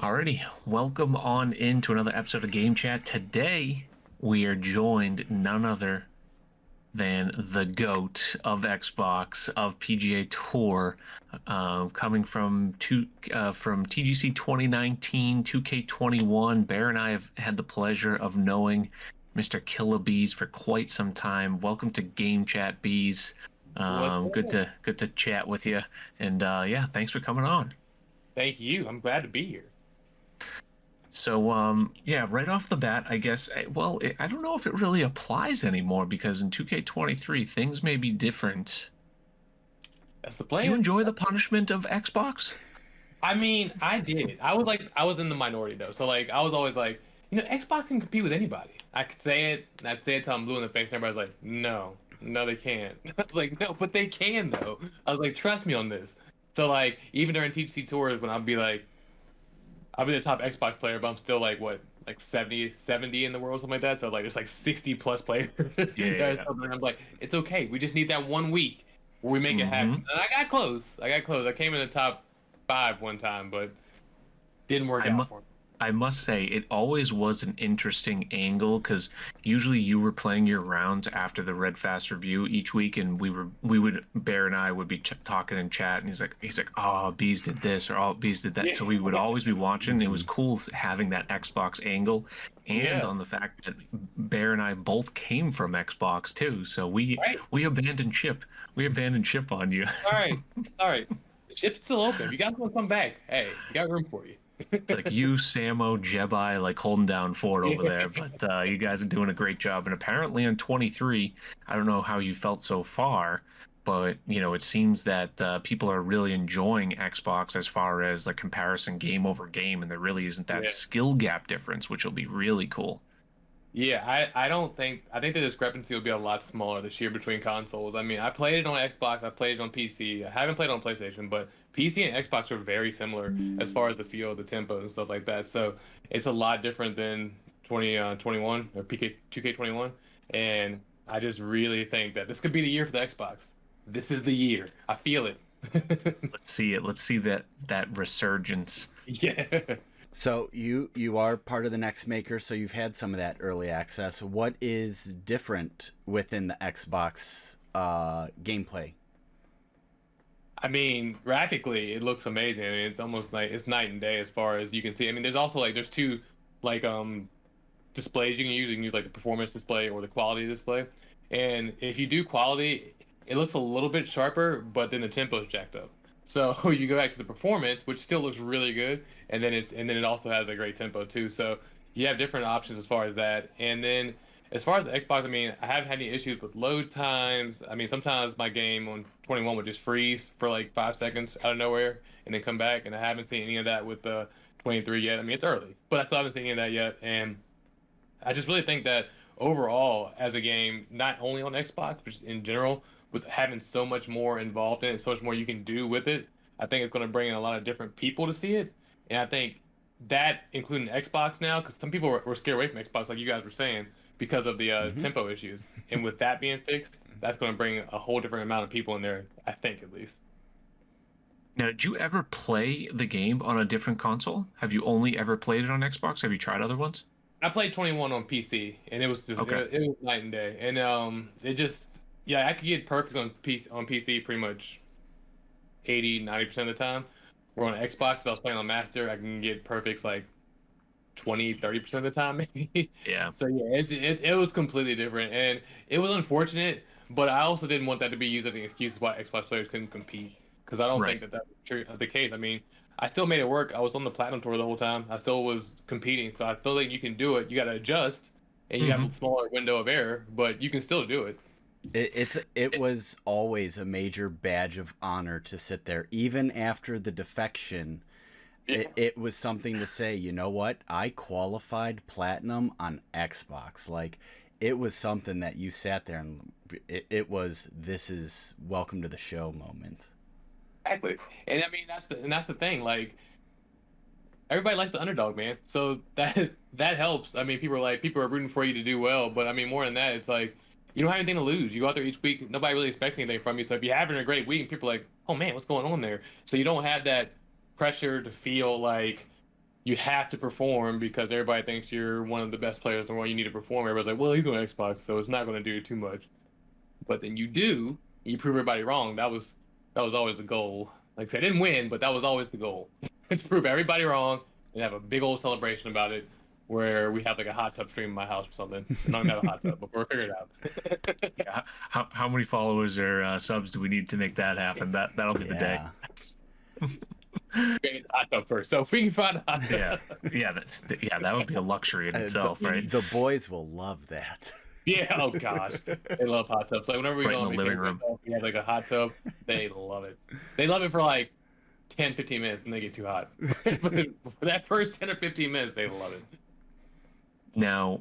Alrighty, welcome on into another episode of Game Chat. Today, we are joined none other than the GOAT of Xbox, of PGA Tour, coming from TGC 2019, 2K21. Bear and I have had the pleasure of knowing Mr. Killahbeaz for quite some time. Welcome to Game Chat, Beaz. Good to chat with you, and yeah, thanks for coming on. Thank you. I'm glad to be here. So, yeah, right off the bat, I guess, I don't know if it really applies anymore because in 2K23, things may be different. That's the plan. Do you enjoy the punishment of Xbox? I mean, I did. I was in the minority though. So like, I was always like, Xbox can compete with anybody. I could say it, and I'd say it till I'm blue in the face, and everybody's like, no, they can't. I was like, no, but they can though. I was like, trust me on this. So like, even during TGC tours, when I'll be the top Xbox player, but I'm still like what, like 70 in the world, something like that. So like there's like 60 plus players. Yeah. I'm like, it's okay. We just need that 1 week where we make it happen. And I got close. I came in the top 5 one time, but didn't work out for me. I must say, it always was an interesting angle because usually you were playing your rounds after the Red Fast review each week, and Bear and I would be talking in chat, and he's like, oh, Beaz did this, or oh, Beaz did that. Yeah. So we would always be watching. It was cool having that Xbox angle, and on the fact that Bear and I both came from Xbox too. So we abandoned ship. We abandoned ship on you. Sorry. The ship's still open. If you guys want to come back, hey, we got room for you. It's like you, Samo, Jebai, like holding down fort over there, but you guys are doing a great job. And apparently on 23, I don't know how you felt so far, but it seems that people are really enjoying Xbox as far as like comparison game over game, and there really isn't that skill gap difference, which will be really cool. Yeah, I think the discrepancy will be a lot smaller this year between consoles. I mean, I played it on Xbox, I played it on PC. I haven't played it on PlayStation, but PC and Xbox are very similar as far as the feel, the tempo, and stuff like that. So it's a lot different than 2021 or 2K21. And I just really think that this could be the year for the Xbox. This is the year. I feel it. Let's see it. Let's see that resurgence. Yeah. So you are part of the next maker, so you've had some of that early access. What is different within the Xbox gameplay? I mean, graphically, it looks amazing. I mean, it's almost like it's night and day as far as you can see. I mean, there's also like there's two like displays you can use. You can use like the performance display or the quality display. And if you do quality, it looks a little bit sharper, but then the tempo is jacked up. So you go back to the performance, which still looks really good, and then it also has a great tempo too. So you have different options as far as that. And then as far as the Xbox, I mean, I haven't had any issues with load times. I mean, sometimes my game on 21 would just freeze for like 5 seconds out of nowhere and then come back, and I haven't seen any of that with the 23 yet. I mean, it's early, but I still haven't seen any of that yet. And I just really think that overall, as a game, not only on Xbox, but just in general, with having so much more involved in it, so much more you can do with it, I think it's going to bring in a lot of different people to see it. And I think that, including Xbox now, because some people were scared away from Xbox, like you guys were saying, because of the tempo issues. And with that being fixed, that's going to bring a whole different amount of people in there, I think, at least. Now, did you ever play the game on a different console? Have you only ever played it on Xbox? Have you tried other ones? I played 21 on PC, and it was just it was night and day. And it just... Yeah, I could get perfect on PC pretty much 80-90% of the time. Where on Xbox, if I was playing on Master, I can get perfects like 20-30% of the time, maybe. Yeah. So yeah, it was completely different, and it was unfortunate. But I also didn't want that to be used as an excuse why Xbox players couldn't compete, because I don't think that was the case. I mean, I still made it work. I was on the Platinum Tour the whole time. I still was competing, so I feel like you can do it. You got to adjust, and you got a smaller window of error, but you can still do it. It was always a major badge of honor to sit there, even after the defection. It was something to say, you know what? I qualified platinum on Xbox. Like, it was something that you sat there and this is welcome to the show moment. Exactly. And I mean, that's the thing. Like, everybody likes the underdog, man. So that helps. I mean, people are rooting for you to do well, but I mean, more than that, it's like, you don't have anything to lose. You go out there each week, nobody really expects anything from you. So if you're having a great week, people are like, oh man, what's going on there? So you don't have that pressure to feel like you have to perform because everybody thinks you're one of the best players in the world. You need to perform. Everybody's like, well, he's on Xbox, so it's not going to do too much. But then you do, you prove everybody wrong. That was always the goal. Like I said, I didn't win, but that was always the goal. To prove everybody wrong and have a big old celebration about it, where we have like a hot tub stream in my house or something. We don't even have a hot tub, but we're figuring it out. Yeah. How many followers or subs do we need to make that happen? That'll be the day. Get a hot tub first. So if we can find a hot tub. Yeah, that would be a luxury in itself, right? The boys will love that. Yeah, oh gosh. They love hot tubs. Like whenever we Right go in the living room. we have like a hot tub, they love it. They love it for like 10, 15 minutes and they get too hot. But for that first 10 or 15 minutes, they love it. Now,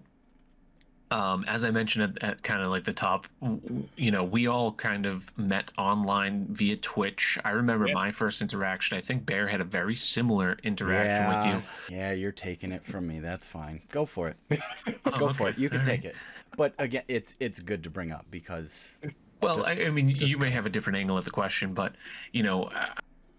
as I mentioned at kind of like the top, you know, we all kind of met online via Twitch. I remember my first interaction. I think Bear had a very similar interaction with you. Yeah, you're taking it from me. That's fine. Go for it. Go for it. You can take it. But again, it's good to bring up because. Well, I mean, you may have a different angle at the question, but you know,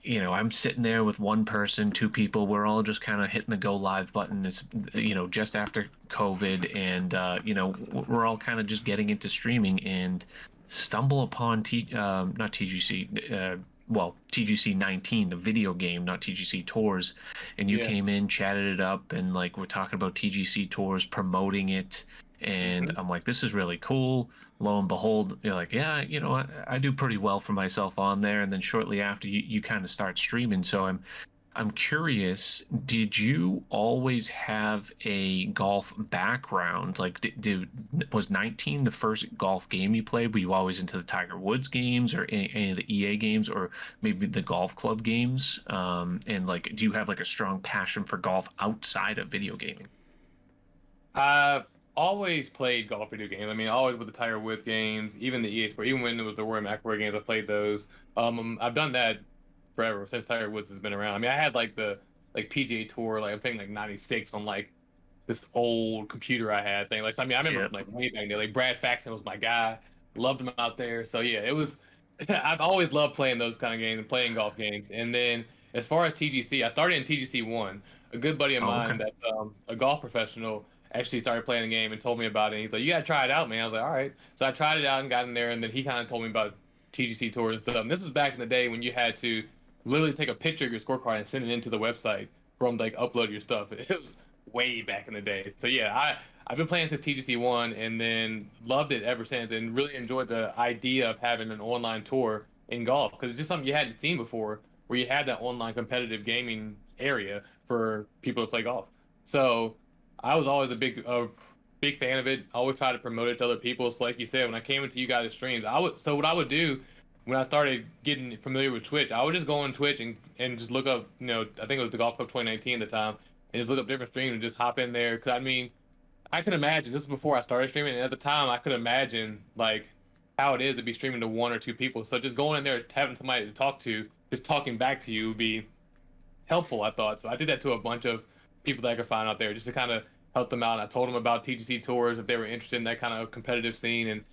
I'm sitting there with one person, two people. We're all just kind of hitting the go live button. It's, you know, just after COVID, and you know, we're all kind of just getting into streaming and stumble upon not TGC, well, TGC 19, the video game, not TGC Tours, and you came in, chatted it up, and like we're talking about TGC Tours, promoting it, and I'm like, this is really cool. Lo and behold, you're like, yeah, you know, I do pretty well for myself on there. And then shortly after, you kind of start streaming. So I'm curious, did you always have a golf background? Like, was 19 the first golf game you played? Were you always into the Tiger Woods games or any of the EA games or maybe the golf club games? And like, do you have like a strong passion for golf outside of video gaming? Always played golf video games. I mean, always with the Tiger Woods games, even the EA Sport, even when it was the Rory McIlroy games, I played those. I've done that forever since Tiger Woods has been around. I mean, I had like the PGA Tour, like I'm playing like '96 on like this old computer I had thing. Like, so, I mean, I remember from, like way back there. Like Brad Faxon was my guy. Loved him out there. So yeah, it was. I've always loved playing those kind of games and playing golf games. And then as far as TGC, I started in TGC 1. A good buddy of mine that's a golf professional actually started playing the game and told me about it. And he's like, you gotta try it out, man. I was like, all right. So I tried it out and got in there, and then he kind of told me about TGC Tours and stuff. And this was back in the day when you had to literally take a picture of your scorecard and send it into the website from like upload your stuff. It was way back in the day. So yeah, I've been playing since TGC 1 and then loved it ever since and really enjoyed the idea of having an online tour in golf because it's just something you hadn't seen before where you had that online competitive gaming area for people to play golf. So I was always a big fan of it. I always try to promote it to other people. So like you said, when I came into you guys' streams, so what I would do when I started getting familiar with Twitch, I would just go on Twitch and just look up, you know, I think it was the Golf Cup 2019 at the time, and just look up different streams and just hop in there. Cause I mean, I could imagine, this is before I started streaming, and at the time I could imagine like how it is to be streaming to one or two people. So just going in there, having somebody to talk to, just talking back to you would be helpful, I thought. So I did that to a bunch of people that I could find out there just to kind of help them out. And I told them about TGC Tours if they were interested in that kind of competitive scene and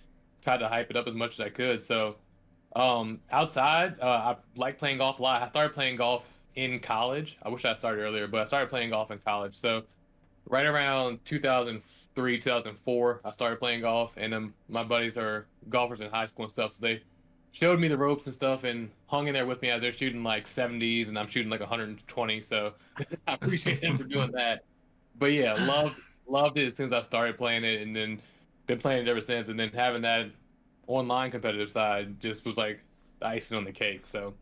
tried to hype it up as much as I could. So outside, I like playing golf a lot. I started playing golf in college. I wish I started earlier, but I started playing golf in college. So right around 2003, 2004, I started playing golf, and my buddies are golfers in high school and stuff. So they showed me the ropes and stuff and hung in there with me as they're shooting like 70s and I'm shooting like 120. So I appreciate them for doing that. But yeah, loved it as soon as I started playing it, and then been playing it ever since. And then having that online competitive side just was like the icing on the cake. So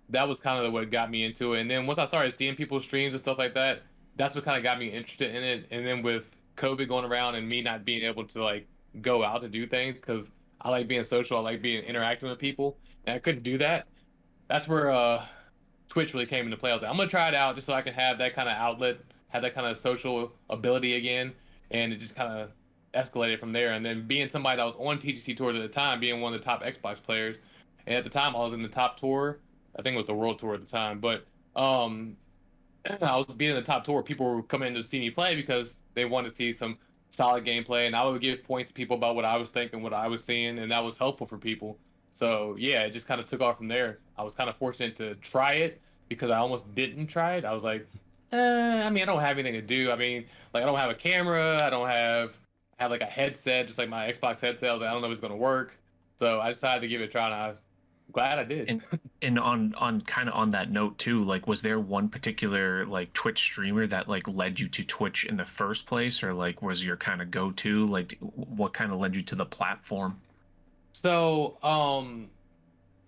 that was kind of what got me into it. And then once I started seeing people's streams and stuff like that, that's what kind of got me interested in it. And then with COVID going around and me not being able to like go out to do things because I like being social, I like being interacting with people, and I couldn't do that. That's where Twitch really came into play. I was like, I'm gonna try it out just so I can have that kind of outlet, have that kind of social ability again, and it just kind of escalated from there. And then being somebody that was on TGC Tours at the time, being one of the top Xbox players, and at the time I was in the top tour. I think it was the World Tour at the time, but I was being in the top tour. People were coming in to see me play because they wanted to see some solid gameplay, and I would give points to people about what I was thinking, what I was seeing, and that was helpful for people. So yeah, it just kind of took off from there. I was kind of fortunate to try it because I almost didn't try it. I was like, I mean, I don't have anything to do. I mean, like I don't have a camera. I don't have like a headset, just like my Xbox headset. I was like, I don't know if it's gonna work. So I decided to give it a try, and I'm glad I did. And on kind of on that note too, like was there one particular like Twitch streamer that like led you to Twitch in the first place, or like was your kind of go-to? Like what kind of led you to the platform? So,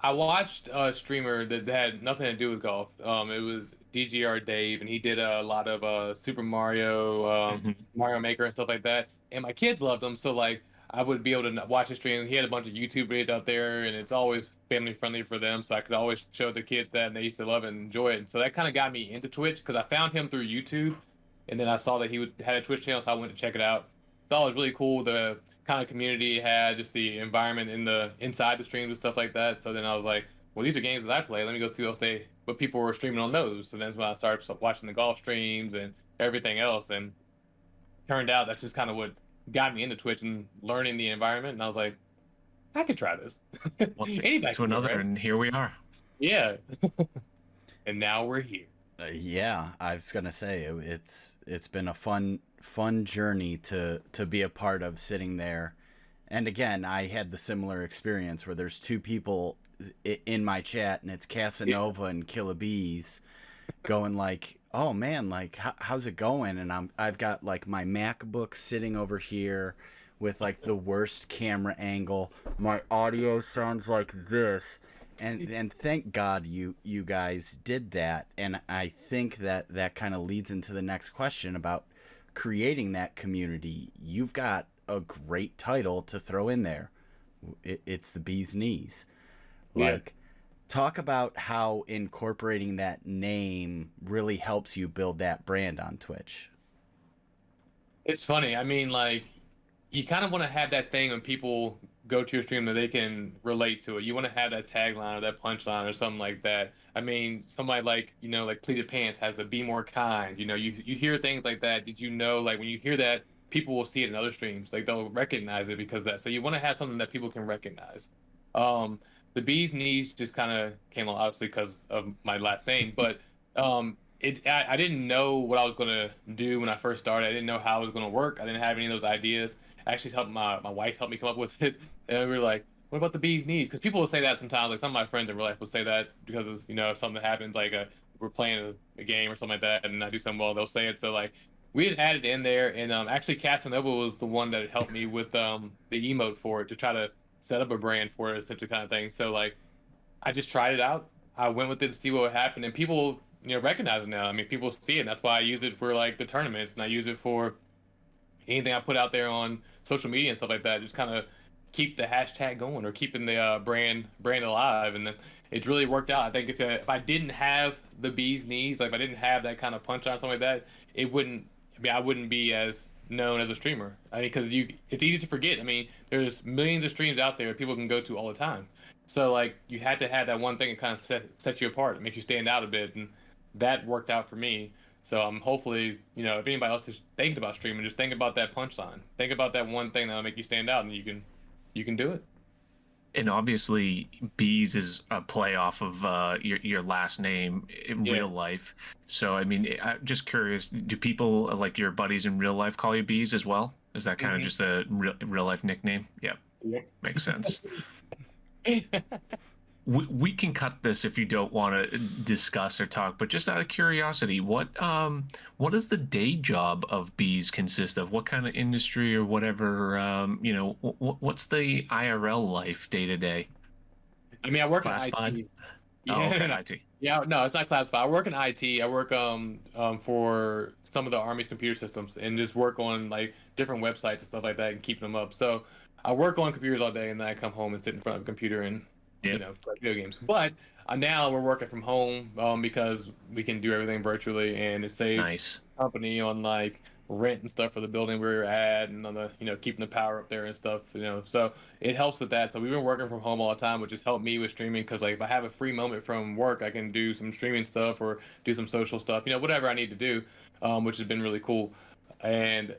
I watched a streamer that had nothing to do with golf. It was DGR Dave, and he did a lot of Super Mario, Hmm. Mario Maker, and stuff like that. And my kids loved him, so like I would be able to watch his stream. He had a bunch of YouTube videos out there, and it's always family friendly for them, so I could always show the kids that, and they used to love it and enjoy it. And so that kind of got me into Twitch because I found him through YouTube, and then I saw that had a Twitch channel, so I went to check it out. Thought it was really cool. The kind of community he had, just the environment inside the streams and stuff like that. So then I was like, well, these are games that I play. Let me go see what people were streaming on those. So that's when I started watching the golf streams and everything else. And turned out that's just kind of what got me into Twitch and learning the environment. And I was like, I could try this. One thing Anybody to can do it, another, right? and here we are. Yeah. And now we're here. Yeah, I was gonna say it's been a fun journey to be a part of, sitting there. And again, I had the similar experience where there's two people in my chat, and it's Casanova and Killahbeaz going like, "Oh man, like how's it going?" And I've got like my MacBook sitting over here with like the worst camera angle. My audio sounds like this. And thank God you guys did that. And I think that kind of leads into the next question about creating that community. You've got a great title to throw in there. It's the bee's knees. Yeah. Like, talk about how incorporating that name really helps you build that brand on Twitch. It's funny. I mean, like, you kind of want to have that thing when people go to your stream that they can relate to it. You want to have that tagline or that punchline or something like that. I mean, somebody like, like Pleated Pants has the be more kind. You hear things like that. Did you know, like, when you hear that, people will see it in other streams. Like, they'll recognize it because of that. So you want to have something that people can recognize. Um, the bee's knees just kind of came along, obviously, because of my last name, but I didn't know what I was going to do when I first started. I didn't know how it was going to work. I didn't have any of those ideas. Actually helped my wife help me come up with it, and we were like, what about the bee's knees? Because people will say that sometimes. Like, some of my friends in real life will say that because of, if something happens, like we're playing a game or something like that, and I do something well, they'll say it. So like, we just added in there, and actually Casanova was the one that helped me with the emote for it, to try to set up a brand for it, such a kind of thing. So like, I just tried it out. I went with it to see what would happen, and people recognize it now. I mean, people see it. And that's why I use it for like the tournaments, and I use it for anything I put out there on social media and stuff like that. Just kind of keep the hashtag going, or keeping the brand alive. And then it's really worked out. I think if I didn't have the bee's knees, like if I didn't have that kind of punch on, something like that, it wouldn't. I mean, I wouldn't be as known as a streamer. I mean, because it's easy to forget. I mean, there's millions of streams out there people can go to all the time. So like, you had to have that one thing that kind of set you apart. It makes you stand out a bit, and that worked out for me. So I'm hopefully, if anybody else is thinking about streaming, just think about that punchline. Think about that one thing that'll make you stand out, and you can do it. And obviously, Beaz is a play off of your last name in real life. So, I mean, I'm just curious, do people like your buddies in real life call you Beaz as well? Is that kind of just a real life nickname? Yep. Yep. Makes sense. We can cut this if you don't want to discuss or talk, but just out of curiosity, what does the day job of Beaz consist of? What kind of industry or whatever, what's the IRL life day to day? I mean, I work in Classified? IT. Oh, okay, Yeah. IT. Yeah, no, it's not classified. I work in IT. I work for some of the Army's computer systems, and just work on like different websites and stuff like that, and keeping them up. So I work on computers all day, and then I come home and sit in front of a computer and play video games. But now we're working from home because we can do everything virtually, and it saves Nice. company on like rent and stuff for the building we're at, and on the keeping the power up there and stuff. So it helps with that. So we've been working from home all the time, which has helped me with streaming, because like if I have a free moment from work, I can do some streaming stuff or do some social stuff, whatever I need to do, which has been really cool. And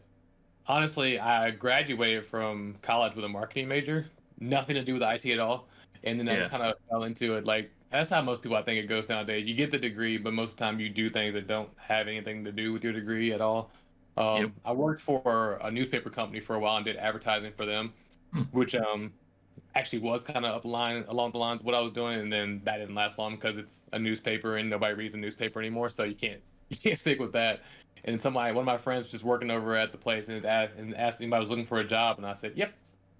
honestly, I graduated from college with a marketing major, nothing to do with IT at all. And then I just kind of fell into it. Like, That's how most people, I think, it goes nowadays. You get the degree, but most of the time you do things that don't have anything to do with your degree at all. Yep. I worked for a newspaper company for a while and did advertising for them, which actually was kind of along the lines of what I was doing, and then that didn't last long because it's a newspaper and nobody reads a newspaper anymore, so you can't stick with that. And one of my friends was just working over at the place and asked me if I was looking for a job, and I said yep.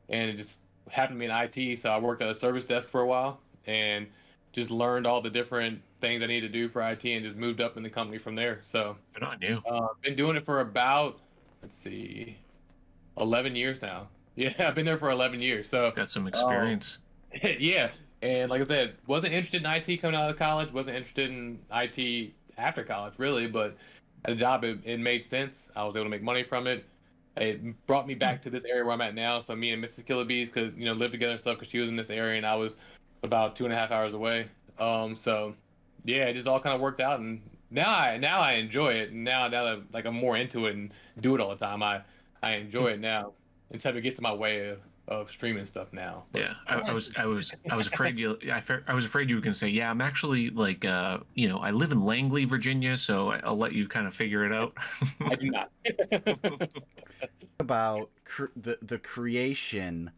And it just happened to be in IT, so I worked at a service desk for a while and just learned all the different things I needed to do for IT and just moved up in the company from there. So Good on you. been doing it for about, let's see, 11 years now. Yeah, I've been there for 11 years. So Got some experience. yeah. And like I said, wasn't interested in IT coming out of college, wasn't interested in IT after college, really, but at a job, it made sense. I was able to make money from it. It brought me back to this area where I'm at now. So me and Mrs. Killahbeaz could, live together and stuff because she was in this area and I was about 2.5 hours away. So yeah, it just all kind of worked out, and now I enjoy it. And now that like I'm more into it and do it all the time, I enjoy it now instead of it gets in my way of streaming stuff now. But, Yeah, I was afraid I was afraid you were gonna say, yeah, I'm actually like I live in Langley, Virginia, so I'll let you kind of figure it out. I do not. About the creation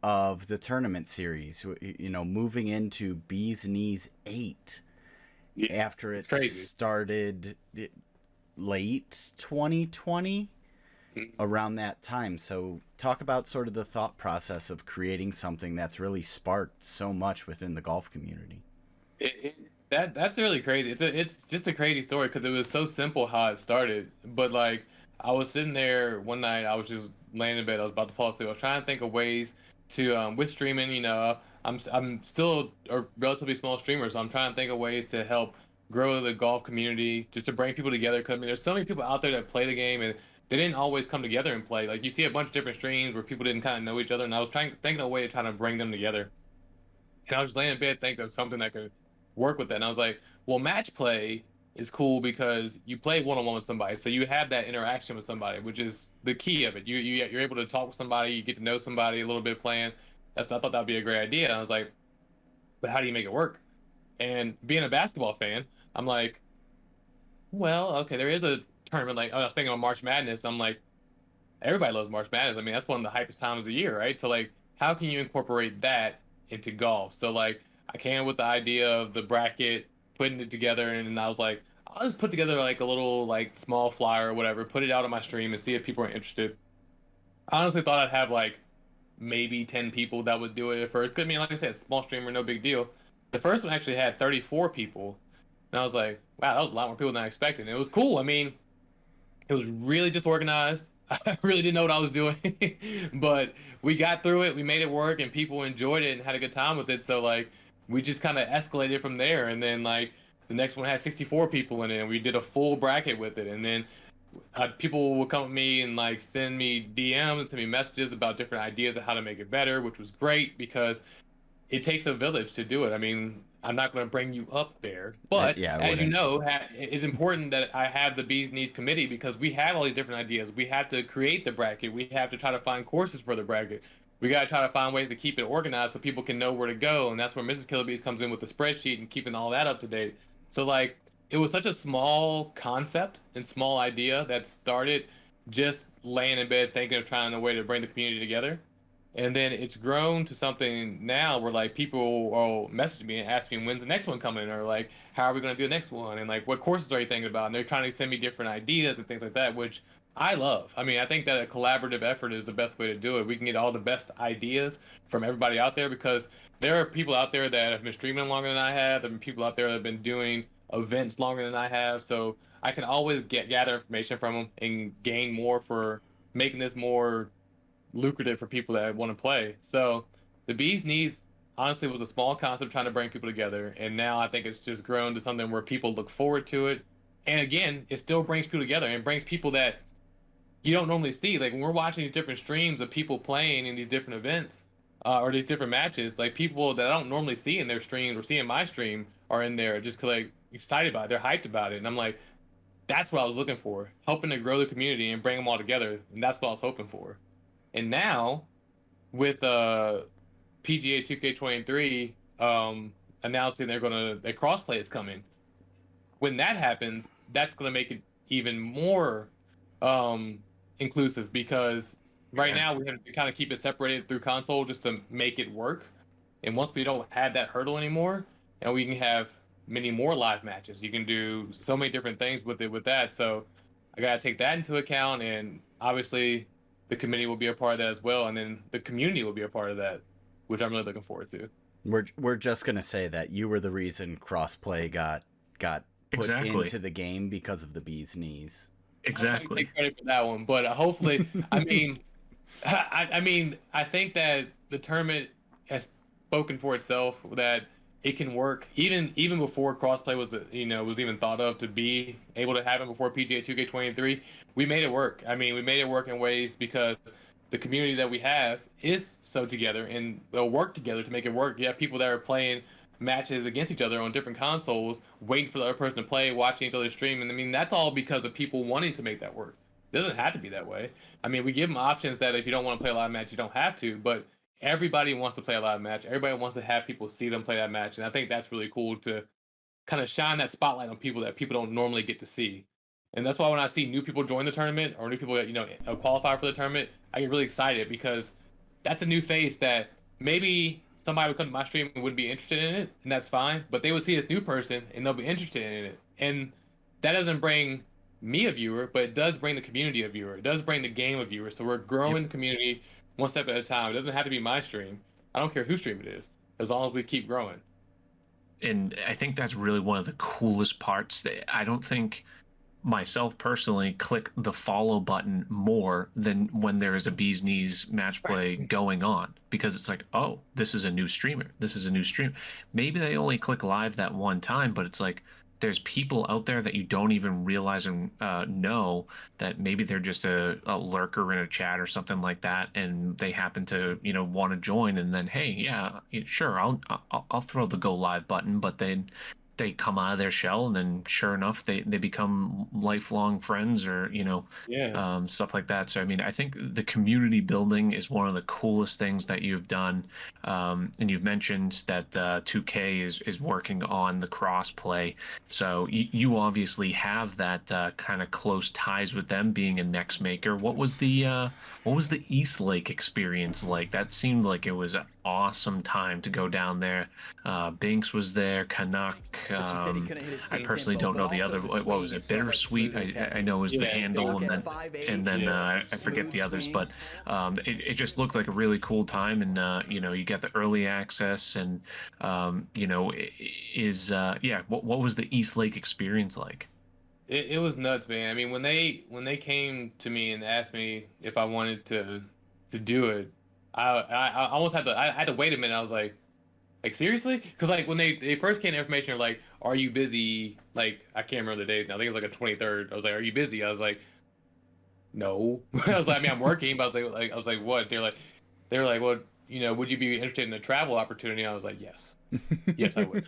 of the tournament series, moving into Bee's Knees 8 after it started late 2020, around that time. So talk about sort of the thought process of creating something that's really sparked so much within the golf community. That's really crazy. It's just a crazy story because it was so simple how it started. But like I was sitting there one night, I was just laying in bed, I was about to fall asleep. I was trying to think of ways to with streaming. I'm still a relatively small streamer, so I'm trying to think of ways to help grow the golf community, just to bring people together. Because I mean, there's so many people out there that play the game and they didn't always come together and play. Like you see a bunch of different streams where people didn't kind of know each other, and I was thinking of a way to try to bring them together. And I was just laying in bed thinking of something that could work with that. And I was like, well, match play is cool because you play one-on-one with somebody, so you have that interaction with somebody, which is the key of it. You're able to talk with somebody, you get to know somebody a little bit playing. I thought that would be a great idea. And I was like, but how do you make it work? And being a basketball fan, I'm like, well, okay, there is a tournament. Like I was thinking of March Madness. I'm like, everybody loves March Madness. I mean, that's one of the hypest times of the year, right? So like, how can you incorporate that into golf? So like, I came with the idea of the bracket, putting it together, and I was like, I'll just put together like a little like small flyer or whatever, put it out on my stream and see if people are interested. I honestly thought I'd have like maybe 10 people that would do it at first. 'Cause, I mean, like I said, small streamer, no big deal. The first one actually had 34 people, and I was like, wow, that was a lot more people than I expected. And it was cool. I mean, it was really disorganized. I really didn't know what I was doing, but we got through it. We made it work, and people enjoyed it and had a good time with it. So like, we just kind of escalated from there. And then like the next one had 64 people in it, and we did a full bracket with it. And then people would come with me and like send me DMs and send me messages about different ideas of how to make it better, which was great because it takes a village to do it. I mean, I'm not going to bring you up there, but as you know, it's important that I have the Bee's Knees committee because we have all these different ideas. We have to create the bracket. We have to try to find courses for the bracket. We got to try to find ways to keep it organized so people can know where to go. And that's where Mrs. Killahbeaz comes in with the spreadsheet and keeping all that up to date. So like, it was such a small concept and small idea that started just laying in bed thinking of trying a way to bring the community together. And then it's grown to something now where like people will message me and ask me when's the next one coming, or like how are we going to do the next one, and like what courses are you thinking about, and they're trying to send me different ideas and things like that, which I love. I mean, I think that a collaborative effort is the best way to do it. We can get all the best ideas from everybody out there because there are people out there that have been streaming longer than I have. There have been people out there that have been doing events longer than I have, so I can always gather information from them and gain more for making this more lucrative for people that want to play. So the Bee's Knees honestly was a small concept trying to bring people together, and now I think it's just grown to something where people look forward to it. And again, it still brings people together and brings people that you don't normally see. Like when we're watching these different streams of people playing in these different events or these different matches, like people that I don't normally see in their streams or see in my stream are in there just like excited about it. They're hyped about it, and I'm like, that's what I was looking for, helping to grow the community and bring them all together, and that's what I was hoping for. And now, with PGA 2K23, announcing that crossplay is coming. When that happens, that's gonna make it even more inclusive, because right now we have to kind of keep it separated through console just to make it work. And once we don't have that hurdle anymore, and we can have many more live matches, you can do so many different things with that. So I gotta take that into account, and obviously the committee will be a part of that as well, and then the community will be a part of that, which I'm really looking forward to. We're just gonna say that you were the reason crossplay got put into the game because of the bee's knees. Exactly. I take credit for that one, but hopefully, I mean, I think that the tournament has spoken for itself, that it can work even before crossplay was was even thought of to be able to happen, before PGA 2K23. We made it work. I mean, we made it work in ways because the community that we have is so together, and they'll work together to make it work. You have people that are playing matches against each other on different consoles, waiting for the other person to play, watching each other stream, and I mean, that's all because of people wanting to make that work. It doesn't have to be that way. I mean, we give them options that if you don't want to play a live match, you don't have to, but everybody wants to play a live match. Everybody wants to have people see them play that match, and I think that's really cool to kind of shine that spotlight on people that people don't normally get to see. And that's why when I see new people join the tournament, or new people that qualify for the tournament, I get really excited, because that's a new face that maybe somebody would come to my stream and wouldn't be interested in it, and that's fine. But they would see this new person and they'll be interested in it, and that doesn't bring me a viewer, but it does bring the community a viewer. It does bring the game a viewer. So we're growing the community one step at a time. It doesn't have to be my stream. I don't care whose stream it is, as long as we keep growing. And I think that's really one of the coolest parts. I don't think myself personally click the follow button more than when there is a bee's knees match play going on, because it's like, oh, this is a new streamer, this is a new stream. Maybe they only click live that one time, but it's like there's people out there that you don't even realize and know that maybe they're just a lurker in a chat or something like that, and they happen to want to join, and then, hey, yeah, sure, I'll throw the go live button, but then they come out of their shell, and then sure enough they become lifelong friends, or stuff like that. So I mean, I think the community building is one of the coolest things that you've done. And you've mentioned that 2K is working on the cross play, so you obviously have that kind of close ties with them, being a next maker. What was the East Lake experience like? That seemed like it was an awesome time to go down there. Binks was there, Canuck. I personally don't know the other. What was it? Bittersweet. I know was the handle, and then I forget the others. But it just looked like a really cool time, and you get the early access, and what was the East Lake experience like? It was nuts, man. I mean, when they came to me and asked me if I wanted to do it, I almost had to. I had to wait a minute. I was like seriously? Because like when they first came to information, they're like, "Are you busy?" Like, I can't remember the date now. I think it was like a 23rd. I was like, "Are you busy?" I was like, "No." I was like, I mean, I'm working, but I was like, what? They were like, well, would you be interested in a travel opportunity? I was like, yes. Yes, I would.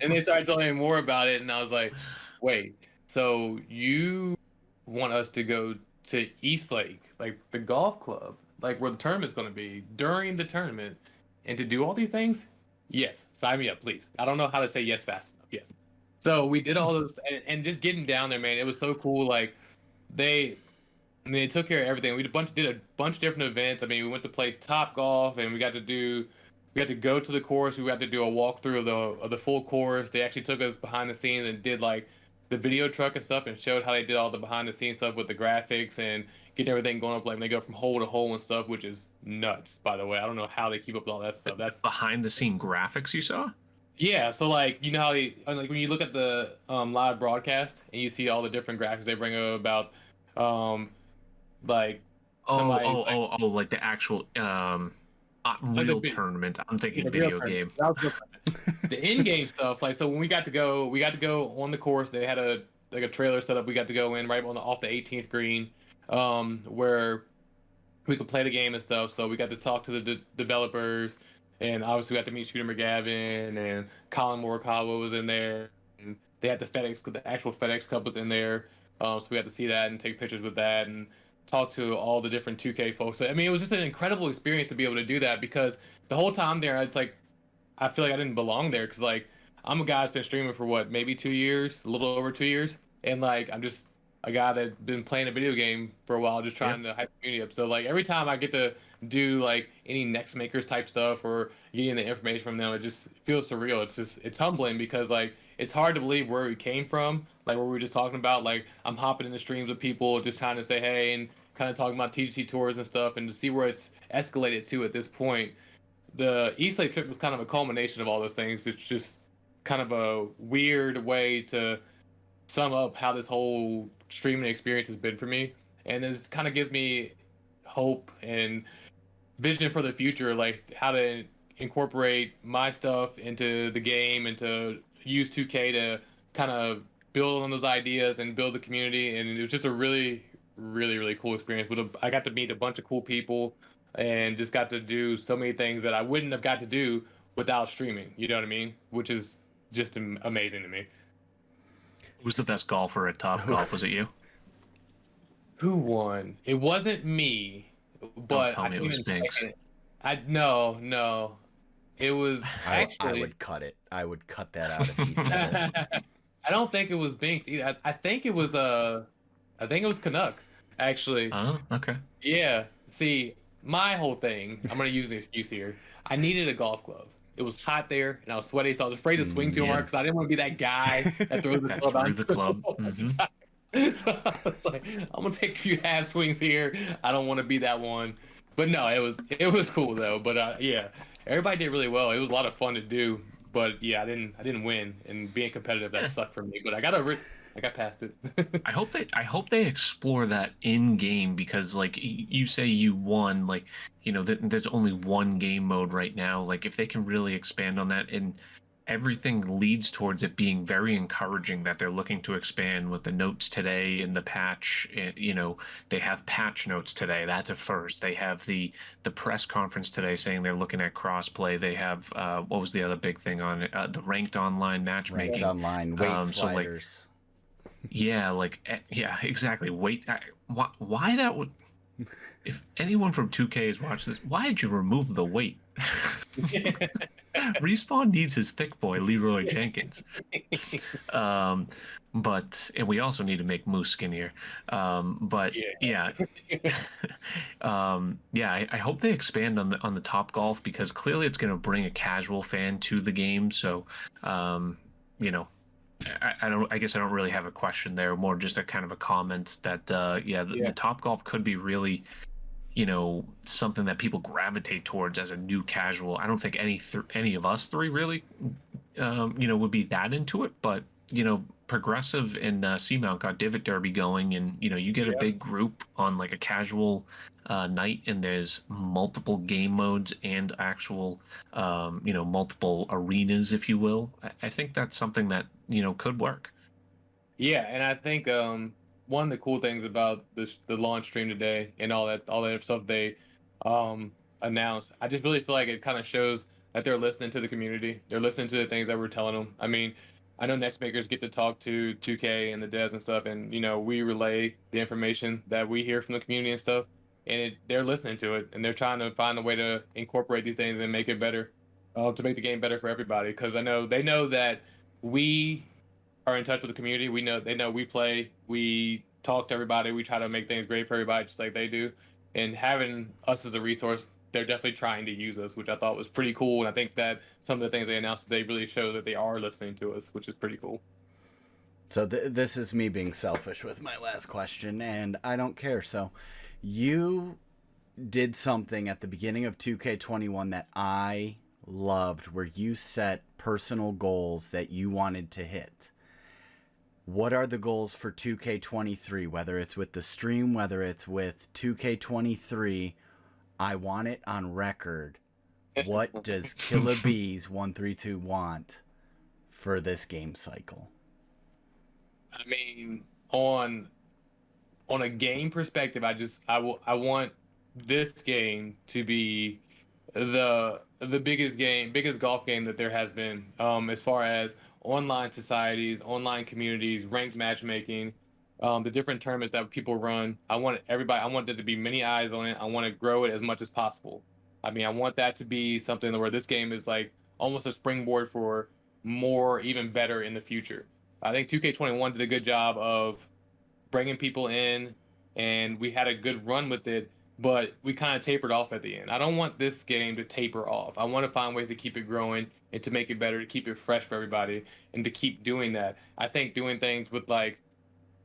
And they started telling me more about it, and I was like, wait, so you want us to go to East Lake, like the golf club, like where the tournament's going to be, during the tournament, and to do all these things? Yes, sign me up, please. I don't know how to say yes fast enough. Yes. So we did all those, and just getting down there, man, it was so cool. Like they took care of everything. We did a bunch of different events. I mean, we went to play Top Golf, and we got to go to the course. We got to do a walkthrough of the full course. They actually took us behind the scenes and did like the video truck and stuff, and showed how they did all the behind the scenes stuff with the graphics and getting everything going up, like when they go from hole to hole and stuff, which is nuts, by the way. I don't know how they keep up with all that stuff. That's behind the scene graphics you saw? Yeah, so like how they, like when you look at the live broadcast and you see all the different graphics they bring up about like like the actual real tournament. I'm thinking video game. The in-game stuff, like, so when we got to go on the course. They had a trailer set up. We got to go in right off the 18th green, where we could play the game and stuff. So we got to talk to the developers, and obviously we got to meet Shooter McGavin, and Colin Morikawa was in there, and they had the actual FedEx Cup was in there. So we got to see that and take pictures with that and talk to all the different 2K folks. So, I mean, it was just an incredible experience to be able to do that, because the whole time there, it's like, I feel like I didn't belong there because like I'm a guy that's been streaming for what, maybe 2 years, a little over 2 years, and like I'm just a guy that's been playing a video game for a while, just Yeah. trying to hype the community up. So like every time I get to do like any next makers type stuff or getting the information from them, it just feels surreal. It's humbling because like it's hard to believe where we came from, like what we were just talking about. Like I'm hopping in the streams with people, just trying to say hey and kind of talking about TGT tours and stuff, and to see where it's escalated to at this point. The Eastlake trip was kind of a culmination of all those things. It's just kind of a weird way to sum up how this whole streaming experience has been for me, and it kind of gives me hope and vision for the future, like how to incorporate my stuff into the game and to use 2K to kind of build on those ideas and build the community. And it was just a really, really, really cool experience. I got to meet a bunch of cool people and just got to do so many things that I wouldn't have got to do without streaming. You know what I mean? Which is just amazing to me. Who's the best golfer at Top Golf? Was it you? Who won? It wasn't me, but tell me it was Binks. No. It was actually. I would cut it. I would cut that out if he said it. I don't think it was Binks either. I think it was Canuck, actually. Oh, okay. Yeah. See, my whole thing. I'm gonna use an excuse here. I needed a golf glove. It was hot there, and I was sweaty, so I was afraid to swing too hard because I didn't want to be that guy that throws the club out. Through the club. So I was like, I'm gonna take a few half swings here. I don't want to be that one. But no, it was cool though. But yeah, everybody did really well. It was a lot of fun to do. But yeah, I didn't win, and being competitive that sucked for me. But I got over it. I got past it. I hope they explore that in game, because like you say you won, like, you know, there's only one game mode right now. Like if they can really expand on that, and everything leads towards it being very encouraging that they're looking to expand with the notes today in the patch. You know, they have patch notes today. That's a first. They have the press conference today saying they're looking at crossplay. They have what was the other big thing on it? The ranked online matchmaking. Ranked online weight sliders. So like, yeah, like yeah, exactly. Wait, why that would? If anyone from 2K is watching this, why did you remove the weight? Respawn needs his thick boy, Leroy Jenkins. But and we also need to make Moose skinnier. But yeah, I hope they expand on the Top Golf, because clearly it's going to bring a casual fan to the game. So, you know, I guess I don't really have a question there. More just a kind of a comment that the Top Golf could be really, you know, something that people gravitate towards as a new casual. I don't think any of us three really, you know, would be that into it. But you know, Progressive and Seamount got Divot Derby going, and you know, you get a big group on like a casual night, and there's multiple game modes and actual, you know, multiple arenas, if you will. I think that's something that, you know, could work. Yeah, and I think one of the cool things about the launch stream today and all that stuff they announced, I just really feel like it kind of shows that they're listening to the community. They're listening to the things that we're telling them. I mean, I know next makers get to talk to 2K and the devs and stuff, and you know, we relay the information that we hear from the community and stuff, and they're listening to it, and they're trying to find a way to incorporate these things and make it better, to make the game better for everybody. Because they know that we are in touch with the community. They know we play, we talk to everybody, we try to make things great for everybody, just like they do. And having us as a resource, they're definitely trying to use us, which I thought was pretty cool. And I think that some of the things they announced today really show that they are listening to us, which is pretty cool. So this is me being selfish with my last question, and I don't care. So you did something at the beginning of 2K21 that I loved, where you set personal goals that you wanted to hit. What are the goals for 2K23, whether it's with the stream, whether it's with 2K23? I want it on record. What does Killahbeaz132 want for this game cycle? I mean, on a game perspective, I want this game to be the biggest golf game that there has been, as far as online societies, online communities, ranked matchmaking, the different tournaments that people run. I want there to be many eyes on it. I want to grow it as much as possible. I mean, I want that to be something where this game is like almost a springboard for more, even better in the future. I think 2K21 did a good job of bringing people in, and we had a good run with it, but we kind of tapered off at the end. I don't want this game to taper off. I want to find ways to keep it growing and to make it better, to keep it fresh for everybody, and to keep doing that. I think doing things with like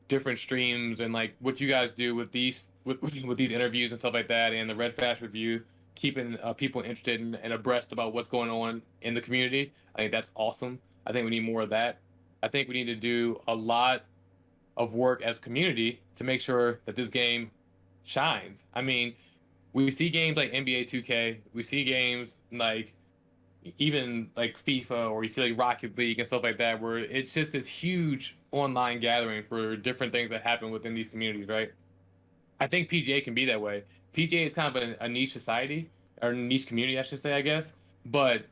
different streams and like what you guys do with these with these interviews and stuff like that, and the Red Fast review, keeping people interested and abreast about what's going on in the community. I think that's awesome. I think we need more of that. I think we need to do a lot of work as a community to make sure that this game shines. I mean, we see games like NBA 2K, we see games like even like FIFA, or you see like Rocket League and stuff like that, where it's just this huge online gathering for different things that happen within these communities, right? I think PGA can be that way. PGA is kind of a niche society, or niche community, I should say, I guess, but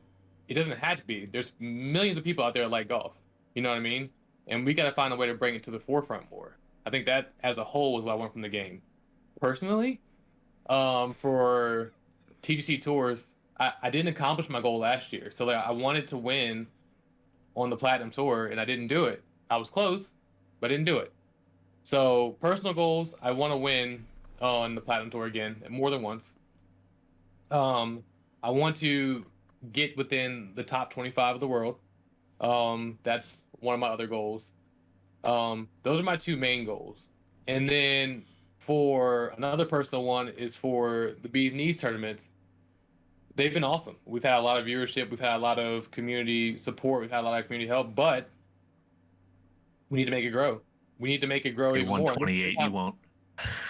it doesn't have to be. There's millions of people out there that like golf. You know what I mean? And we got to find a way to bring it to the forefront more. I think that as a whole is what I want from the game. Personally, for TGC Tours, I didn't accomplish my goal last year. So like, I wanted to win on the Platinum Tour, and I didn't do it. I was close, but I didn't do it. So personal goals, I want to win on the Platinum Tour again, more than once. I want to get within the top 25 of the world. That's one of my other goals. Those are my two main goals. And then for another personal one is for the Beaz Knees tournaments. They've been awesome. We've had a lot of viewership. We've had a lot of community support. We've had a lot of community help, but we need to make it grow. We need to make it grow even more. 128, you won't.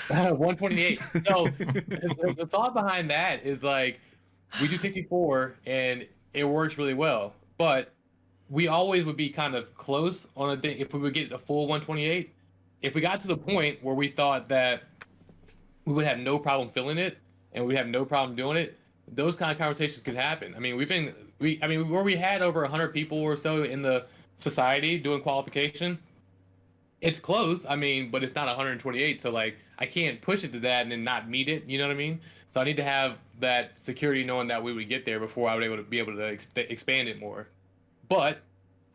128. So the thought behind that is like, we do 64 and it works really well, but we always would be kind of close on a thing if we would get a full 128. If we got to the point where we thought that we would have no problem filling it and we'd have no problem doing it, those kind of conversations could happen. I mean, where we had over 100 people or so in the society doing qualification, it's close. I mean, but it's not 128. So like, I can't push it to that and then not meet it. You know what I mean? So I need to have that security knowing that we would get there before I would be able to expand it more. But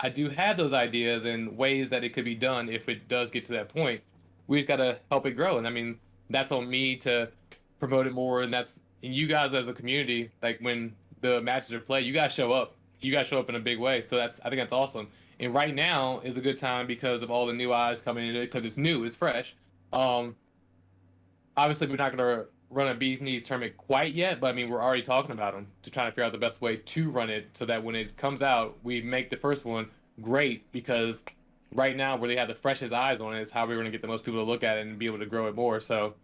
I do have those ideas and ways that it could be done if it does get to that point. We just got to help it grow. And I mean, that's on me to promote it more. And you guys as a community, like when the matches are played, you guys show up. You guys show up in a big way. So I think that's awesome. And right now is a good time because of all the new eyes coming in, because it's new, it's fresh. Obviously, we're not going to run a Beaz Knees tournament quite yet, but I mean, we're already talking about them to try to figure out the best way to run it so that when it comes out, we make the first one great, because right now where they have the freshest eyes on it is how we're going to get the most people to look at it and be able to grow it more. So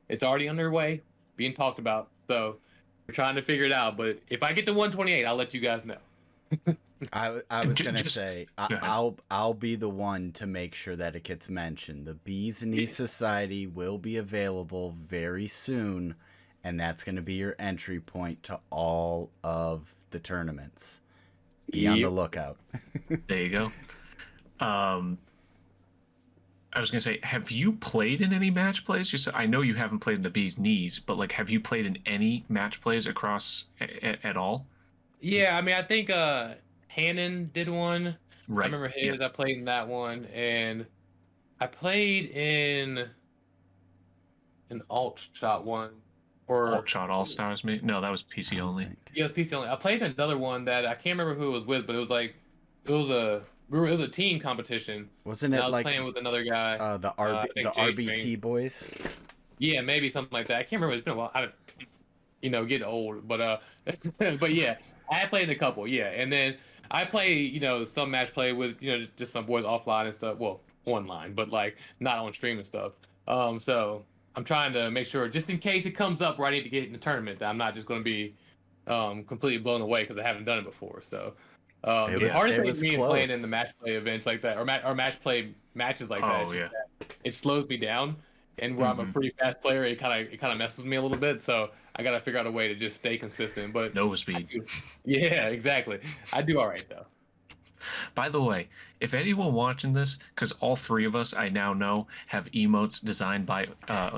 it's already underway, being talked about. So we're trying to figure it out, but if I get to 128, I'll let you guys know. I was gonna say I'll be the one to make sure that it gets mentioned. The Beaz Knees Society will be available very soon, and that's gonna be your entry point to all of the tournaments. Be on the lookout. There you go. I was gonna say, have you played in any match plays? Just I know you haven't played in the Beaz Knees, but like, have you played in any match plays across at all? Yeah, I mean, I think Hannon did one. Right. I remember his. Yeah. I played in that one, and I played in an alt shot one. Or alt shot all stars, maybe? No, that was PC only. Yeah, it was PC only. I played another one that I can't remember who it was with, but it was a team competition. Wasn't it I was like playing with another guy? The RBT boys? Yeah, maybe something like that. I can't remember. It's been a while. I don't, get old, but but yeah. I played in a couple, yeah, and then I play, some match play with, just my boys offline and stuff. Well, online, but like not on stream and stuff. So I'm trying to make sure, just in case it comes up where I need to get in the tournament, that I'm not just going to be completely blown away because I haven't done it before. So the hardest thing for me is playing in the match play events like that, or match play matches like that. Yeah. It slows me down, and where I'm a pretty fast player, it kind of messes me a little bit. So I got to figure out a way to just stay consistent. But Nova speed. Yeah, exactly. I do all right though. By the way, if anyone watching this, because all three of us I now know have emotes designed by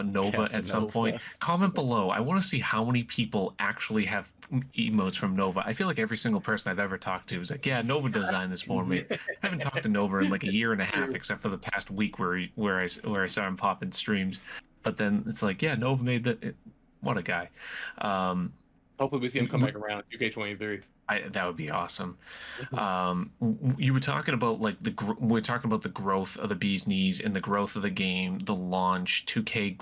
Nova at some point, Casanova. comment below. I want to see how many people actually have emotes from Nova. I feel like every single person I've ever talked to is like, yeah, Nova designed this for me. I haven't talked to Nova in like a year and a half, except for the past week where I saw him pop in streams. But then it's like, yeah, Nova made the. What a guy. Um, Hopefully, we see him come back around 2K23. that would be awesome. You were talking about like we're talking about the growth of the bee's knees and the growth of the game, the launch, 2K,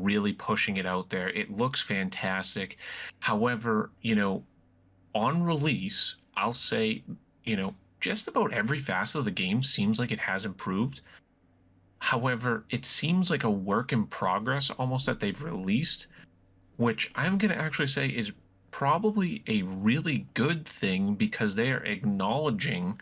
really pushing it out there. It looks fantastic. However, on release, I'll say, just about every facet of the game seems like it has improved. However, it seems like a work in progress almost that they've released, which I'm going to actually say is probably a really good thing because they are acknowledging,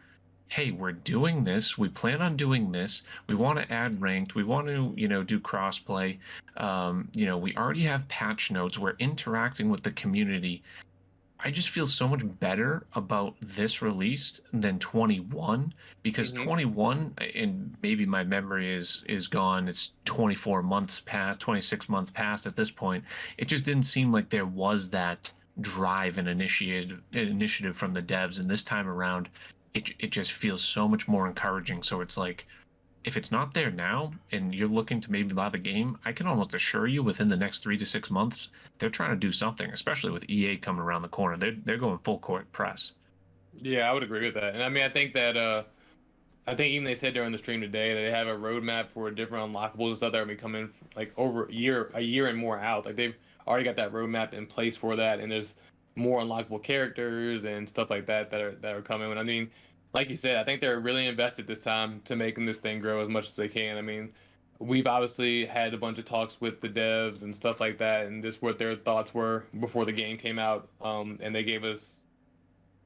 hey, we're doing this, we plan on doing this, we want to add ranked, we want to do crossplay, we already have patch notes, we're interacting with the community. I just feel so much better about this release than 21 because 21, and maybe my memory is gone. It's 24 months past, 26 months past at this point. It just didn't seem like there was that drive and initiative from the devs. And this time around, it just feels so much more encouraging. So it's like, if it's not there now and you're looking to maybe buy the game, I can almost assure you within the next 3 to 6 months, they're trying to do something, especially with EA coming around the corner. They're going full court press. Yeah, I would agree with that. And I mean, I think that I think even they said during the stream today that they have a roadmap for different unlockables and stuff that are coming like over a year and more out. Like they've already got that roadmap in place for that, and there's more unlockable characters and stuff like that that are coming. And I mean, like you said, I think they're really invested this time to making this thing grow as much as they can. I mean, we've obviously had a bunch of talks with the devs and stuff like that, and just what their thoughts were before the game came out. And they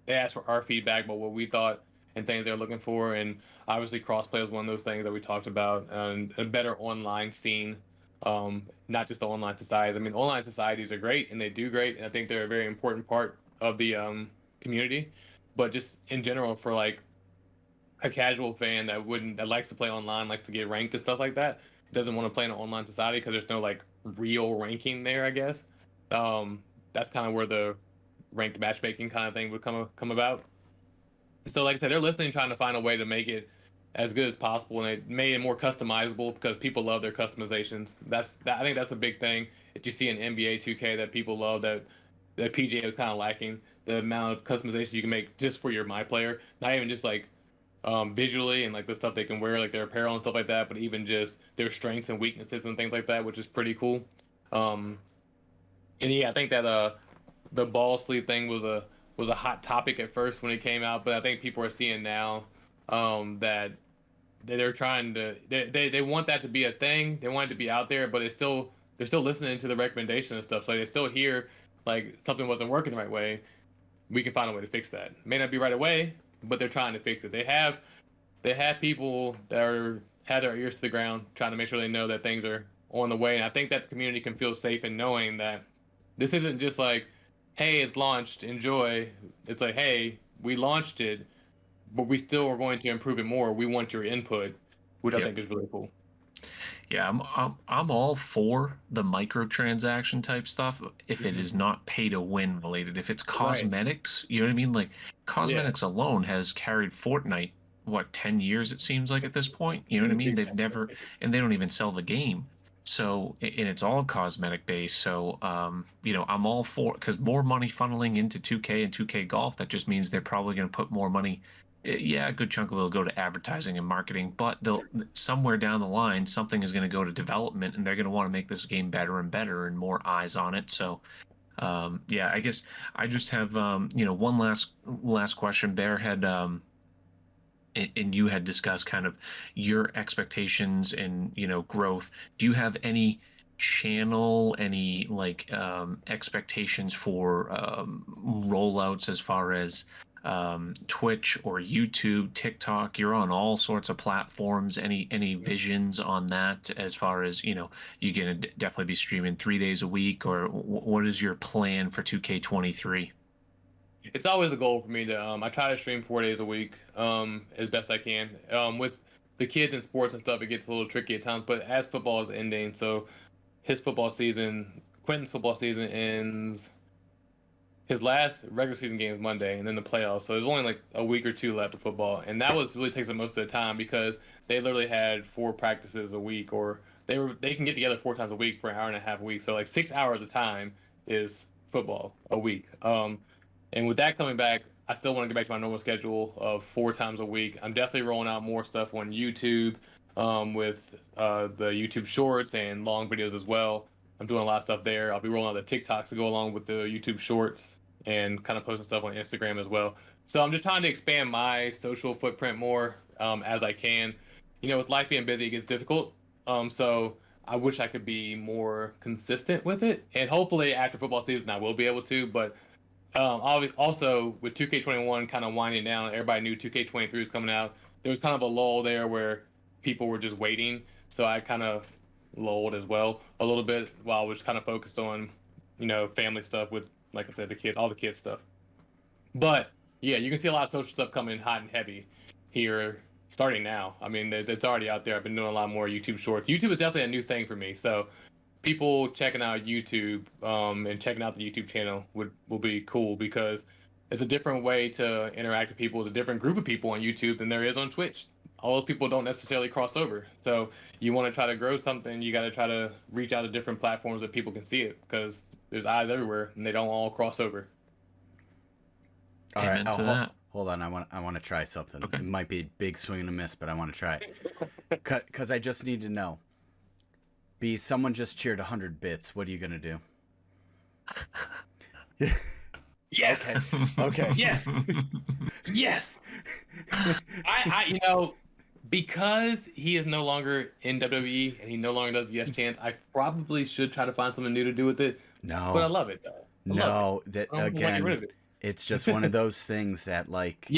asked for our feedback about what we thought and things they're looking for. And obviously, crossplay is one of those things that we talked about, and a better online scene, not just the online societies. I mean, online societies are great and they do great, and I think they're a very important part of the community. But just in general, for like a casual fan that likes to play online, likes to get ranked and stuff like that, doesn't want to play in an online society because there's no like real ranking there, I guess. That's kind of where the ranked matchmaking kind of thing would come about. So like I said, they're listening, trying to find a way to make it as good as possible, and they made it more customizable because people love their customizations. I think that's a big thing that you see in NBA 2K that people love, that PGA was kind of lacking. The amount of customization you can make just for your my player, not even just like visually and like the stuff they can wear, like their apparel and stuff like that, but even just their strengths and weaknesses and things like that, which is pretty cool. And yeah, I think that the ball sleeve thing was a hot topic at first when it came out, but I think people are seeing now that they're trying to they want that to be a thing. They want it to be out there, but they're still listening to the recommendation and stuff. So they still hear like something wasn't working the right way. We can find a way to fix that. May not be right away, but they're trying to fix it. They have people that have their ears to the ground, trying to make sure they know that things are on the way. And I think that the community can feel safe in knowing that this isn't just like, hey, it's launched, enjoy. It's like, hey, we launched it, but we still are going to improve it more. We want your input, which I think is really cool. Yeah, I'm all for the microtransaction type stuff if it is not pay to win related. If it's cosmetics, you know what I mean? Like cosmetics alone has carried Fortnite, what, 10 years it seems like at this point? You know what I mean? They've never, and they don't even sell the game. So, and it's all cosmetic based. So, I'm all for, because more money funneling into 2K and 2K Golf, that just means they're probably going to put more money. Yeah, a good chunk of it will go to advertising and marketing, but they'll somewhere down the line, something is going to go to development, and they're going to want to make this game better and better and more eyes on it. So, yeah, I guess I just have, one last question. Bear had, and you had discussed kind of your expectations and growth. Do you have any channel, any like expectations for rollouts as far as Twitch or YouTube, TikTok? You're on all sorts of platforms. Any visions on that as far as you're gonna definitely be streaming 3 days a week, or what is your plan for 2K23? it's always a goal for me to I try to stream 4 days a week as best I can. With the kids and sports and stuff, it gets a little tricky at times. But as football is ending, so Quentin's football season ends. His last regular season game is Monday, and then the playoffs. So there's only like a week or two left of football, and that was really takes up most of the time because they literally had 4 practices a week, or they can get together 4 times a week for an hour and a half a week. So like 6 hours of time is football a week. And with that coming back, I still want to get back to my normal schedule of 4 times a week. I'm definitely rolling out more stuff on YouTube with the YouTube Shorts and long videos as well. I'm doing a lot of stuff there. I'll be rolling out the TikToks to go along with the YouTube Shorts and kind of posting stuff on Instagram as well. So I'm just trying to expand my social footprint more as I can. You know, with life being busy, it gets difficult. So I wish I could be more consistent with it. And hopefully after football season, I will be able to. But also with 2K21 kind of winding down, everybody knew 2K23 was coming out. There was kind of a lull there where people were just waiting. So I kind of lulled as well a little bit while I was kind of focused on, you know, family stuff with, like I said, the kids, all the kids stuff. But yeah, you can see a lot of social stuff coming hot and heavy here starting now. I mean, it's already out there. I've been doing a lot more YouTube Shorts. YouTube is definitely a new thing for me. So people checking out YouTube and checking out the YouTube channel will be cool because it's a different way to interact with people. It's a different group of people on YouTube than there is on Twitch. All those people don't necessarily cross over. So you want to try to grow something, you got to try to reach out to different platforms that people can see it because there's eyes everywhere and they don't all cross over. All right. Hold on. I want to try something. Okay. It might be a big swing and a miss, but I want to try it. Because I just need to know. Beaz, someone just cheered 100 bits. What are you going to do? Yes. Okay. Yes. Yes. I because he is no longer in WWE and he no longer does the Yes Chance, I probably should try to find something new to do with it. No. But I love it though. Again, it's just one of those things that like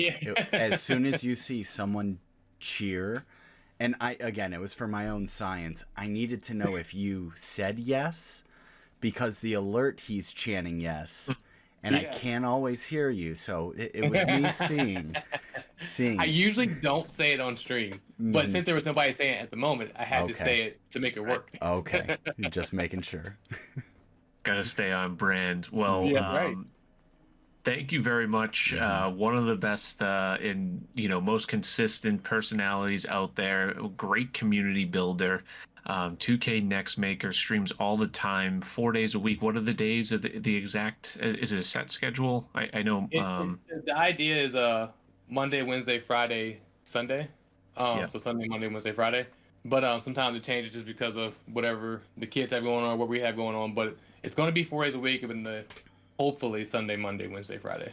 as soon as you see someone cheer, and it was for my own science, I needed to know if you said yes because the alert he's chanting yes. And I can't always hear you, so it was me seeing. I usually don't say it on stream, but since there was nobody saying it at the moment, I had to say it to make it work. Okay, just making sure. Gotta stay on brand. Well, right. Thank you very much. One of the best most consistent personalities out there. Great community builder. 2K Next Maker streams all the time, 4 days a week. What are the days of the exact? Is it a set schedule? I know. The idea is Monday, Wednesday, Friday, Sunday. So Sunday, Monday, Wednesday, Friday. But sometimes it changes just because of whatever the kids have going on or what we have going on. But it's going to be 4 days a week, and hopefully Sunday, Monday, Wednesday, Friday.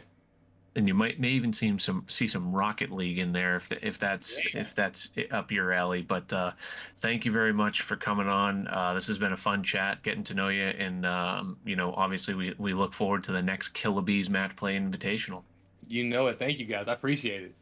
And you may even see some Rocket League in there if that's up your alley. But thank you very much for coming on. This has been a fun chat, getting to know you, and obviously we look forward to the next Killahbeaz match play invitational. You know it. Thank you guys. I appreciate it.